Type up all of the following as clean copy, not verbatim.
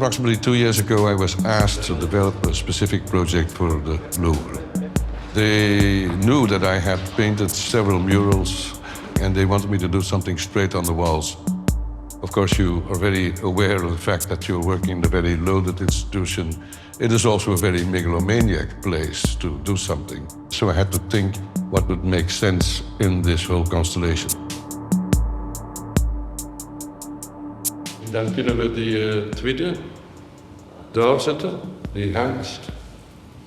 Approximately 2 years ago, I was asked to develop a specific project for the Louvre. They knew that I had painted several murals, and they wanted me to do something straight on the walls. Of course, you are very aware of the fact that you're working in a very loaded institution. It is also a very megalomaniac place to do something. So I had to think what would make sense in this whole constellation. Dan kunnen we die tweede daar zetten, die hangt.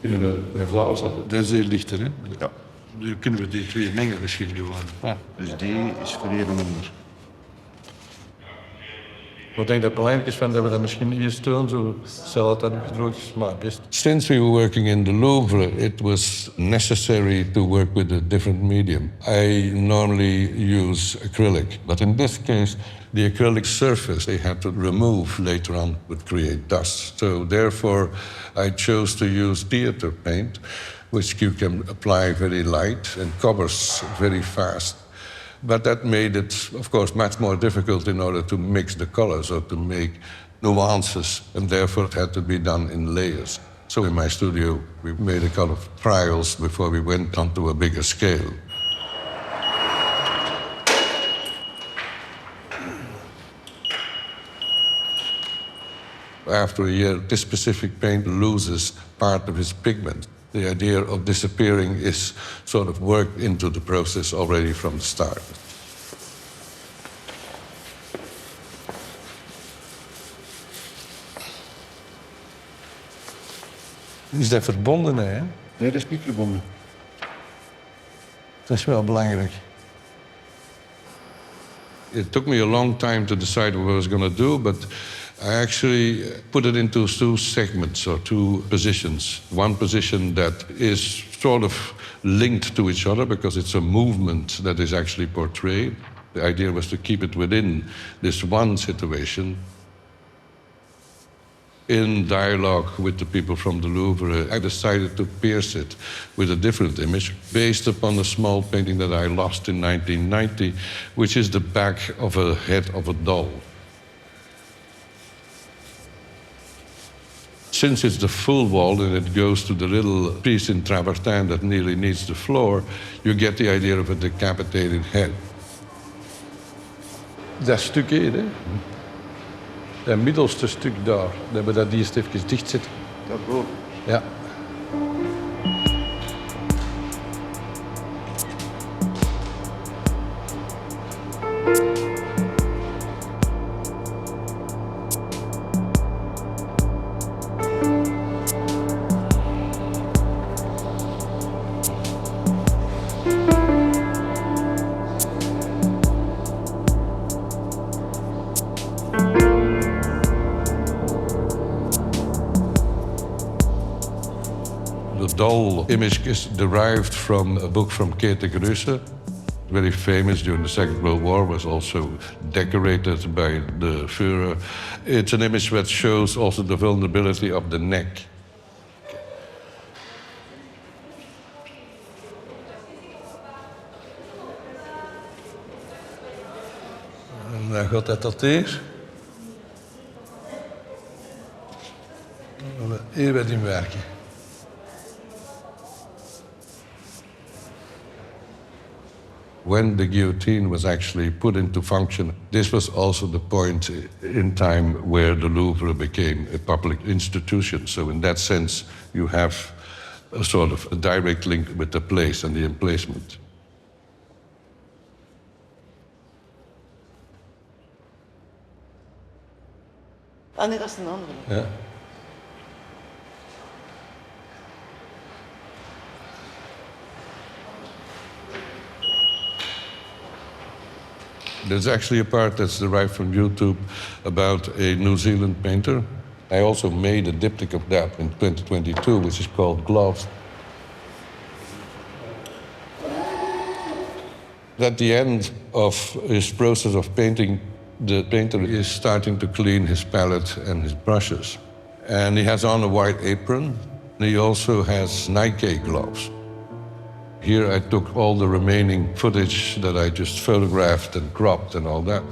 Kunnen we er blauw zetten. Dat is heel lichter, hè? Ja. Nu kunnen we die twee mengen misschien gewoon. Ja. Dus die is voor even onder. Ik denk dat het belangrijk is dat we dat misschien eerst doen, zo stel dat dat gedroogd is, maar best. Since we were working in the Louvre, it was necessary to work with a different medium. I normally use acrylic, but in this case, the acrylic surface they had to remove later on would create dust. So therefore, I chose to use theater paint, which you can apply very light and covers very fast. But that made it, of course, much more difficult in order to mix the colors or to make nuances, and therefore it had to be done in layers. So in my studio, we made a couple of trials before we went on to a bigger scale. After a year, this specific paint loses part of its pigment. The idea of disappearing is sort of worked into the process already from the start. Is dat verbonden, hè? Nee, dat is niet verbonden. Dat is wel belangrijk. It took me a long time to decide what I was going to do, but I actually put it into two segments or two positions. One position that is sort of linked to each other because it's a movement that is actually portrayed. The idea was to keep it within this one situation. In dialogue with the people from the Louvre, I decided to pierce it with a different image based upon a small painting that I lost in 1990, which is the back of a head of a doll. Since it's the full wall and it goes to the little piece in travertin that nearly needs the floor, you get the idea of a decapitated head. Dat stuk hier, hè? Dat middelste stuk daar, dat we dat eerst even dicht zetten. Daarboven? Ja. The doll image is derived from a book from Käthe Grüsse, very famous during the Second World War, was also decorated by the Führer. It's an image that shows also the vulnerability of the neck. En dan gaat dat tot hier. Dan gaan we hier wat in werken. When the guillotine was actually put into function, this was also the point in time where the Louvre became a public institution. So in that sense, you have a sort of a direct link with the place and the emplacement. Ah nee, dat is een andere. Ja. There's actually a part that's derived from YouTube about a New Zealand painter. I also made a diptych of that in 2022, which is called Gloves. At the end of his process of painting, the painter is starting to clean his palette and his brushes. And he has on a white apron. He also has Nike gloves. Here I took all the remaining footage that I just photographed and cropped and all that.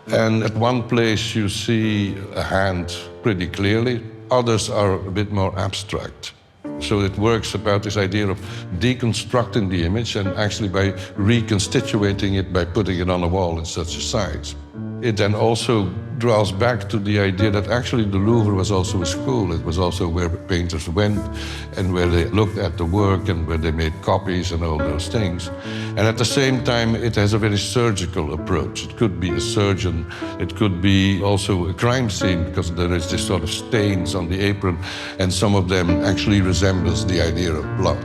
And at one place you see a hand pretty clearly. Others are a bit more abstract. So it works about this idea of deconstructing the image and actually by reconstituting it by putting it on a wall in such a size. It then also draws back to the idea that actually the Louvre was also a school. It was also where painters went and where they looked at the work and where they made copies and all those things. And at the same time, it has a very surgical approach. It could be a surgeon. It could be also a crime scene because there is this sort of stains on the apron and some of them actually resembles the idea of blood.